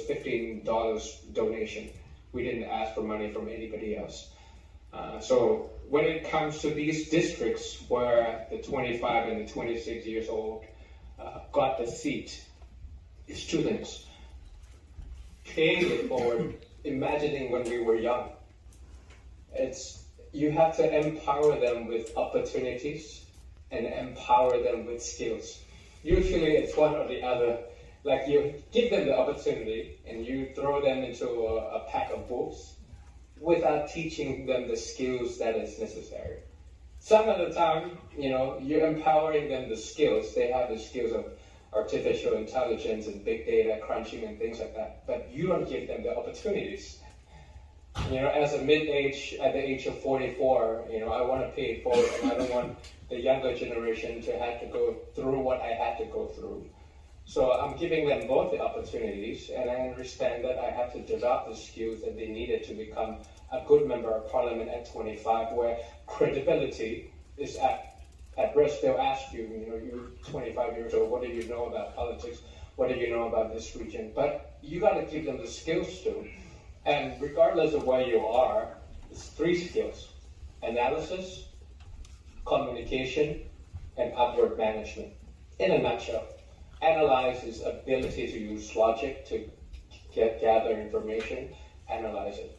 $15 donation. We didn't ask for money from anybody else. So when it comes to these districts where the 25 and the 26 years old got the seat, it's two things. Paying it forward, imagining when we were young. You have to empower them with opportunities and empower them with skills. Usually it's one or the other. Like you give them the opportunity and you throw them into a pack of wolves without teaching them the skills that is necessary. Some of the time, you're empowering them the skills. They have the skills of artificial intelligence and big data crunching and things like that, but you don't give them the opportunities. As a mid-age, at the age of 44, I want to pay it forward, and I don't want the younger generation to have to go through what I had to go through. So I'm giving them both the opportunities, and I understand that I have to develop the skills that they needed to become a good member of parliament at 25, where credibility is at risk. They'll ask you, you're 25 years old, what do you know about politics? What do you know about this region? But you got to give them the skills too. And regardless of where you are, it's three skills: analysis, communication, and upward management. In a nutshell, analyze is ability to use logic to gather information, analyze it.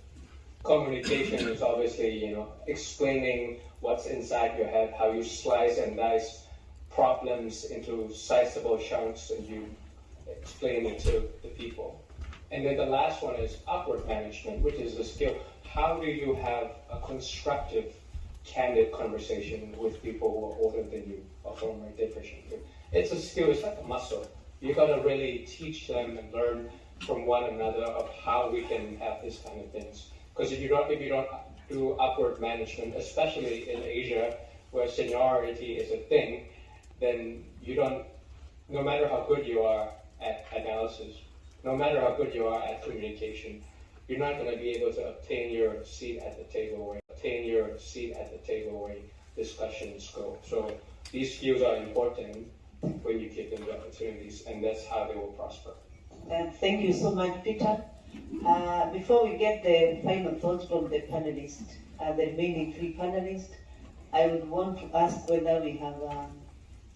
Communication is obviously, explaining what's inside your head, how you slice and dice problems into sizable chunks and you explain it to the people. And then the last one is upward management, which is the skill. How do you have a constructive, candid conversation with people who are older than you or from a different group? It's a skill, it's like a muscle. You got to really teach them and learn from one another of how we can have this kind of things. Because if you don't do upward management, especially in Asia, where seniority is a thing, then no matter how good you are at analysis, no matter how good you are at communication, you're not going to be able to obtain your seat at the table where discussions go. So these skills are important when you give them the opportunities, and that's how they will prosper. Thank you so much, Peter. Before we get the final thoughts from the panelists, the remaining three panelists, I would want to ask whether we have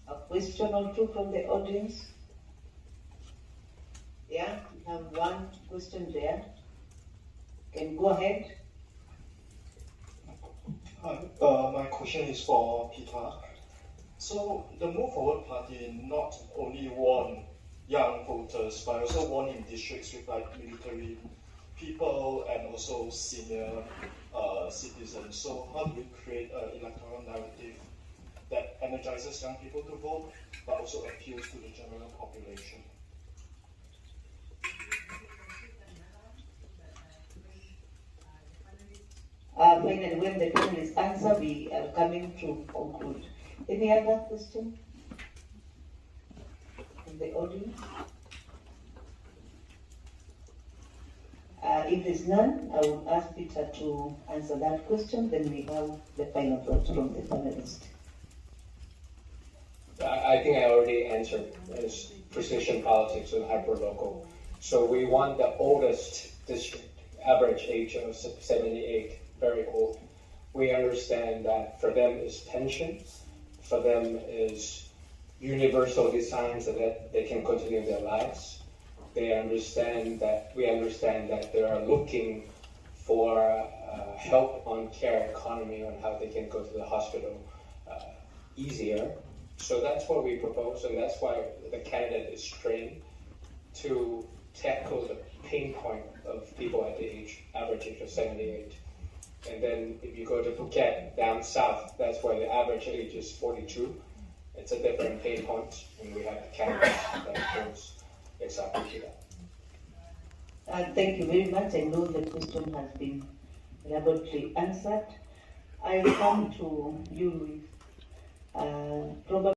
a question or two from the audience. Yeah, we have one question there. Can go ahead. Hi, my question is for Peter. So the Move Forward Party not only won young voters, but also won in districts with military people and also senior citizens. So how do we create an electoral narrative that energizes young people to vote, but also appeals to the general population? Finally, when the panelists answer, we are coming to conclude. Any other question from the audience? If there's none, I will ask Peter to answer that question, then we have the final thoughts from the panelists. I think I already answered. It's precision politics and hyperlocal. So we want the oldest district, average age of 78, very old. We understand that for them is pension, for them is universal design so that they can continue their lives. We understand that they are looking for help on care economy, on how they can go to the hospital easier. So that's what we propose, and that's why the candidate is trained to tackle the pain point of people at the average age of 78. And then if you go to Phuket, down south, that's where the average age is 42. It's a different pain point, and we have a candidate that goes exactly to that. Thank you very much. I know the question has been elaborately answered. I come to you with probably